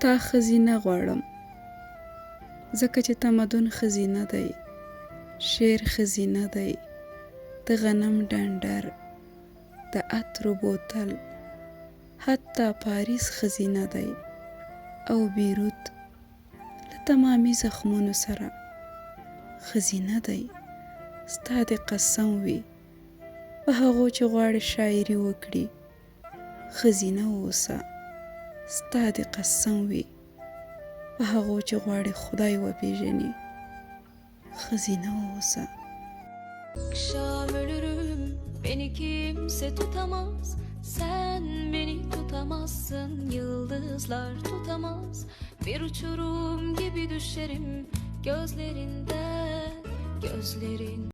تا خزینه غواړم، ځکه چې تمدن خزینه دی، شعر خزینه دی، د غنم ډنډر، د عطرو بوتل، حتی پاریس خزینه دی او بیروت له تمامي زخمونو سره خزینه دی. ستا د قسم وي په هغو چې غواړي شاعري وکړي، خزینه اوسه. ستا د قسم وي په هغو چې غواړي خدای وپیژني، خزینه اوسه. Akşam ölürüm, beni kimse tutamaz. Sen beni tutamazsın, yıldızlar tutamaz. Bir uçurum gibi düşerim gözlerinden, gözlerin.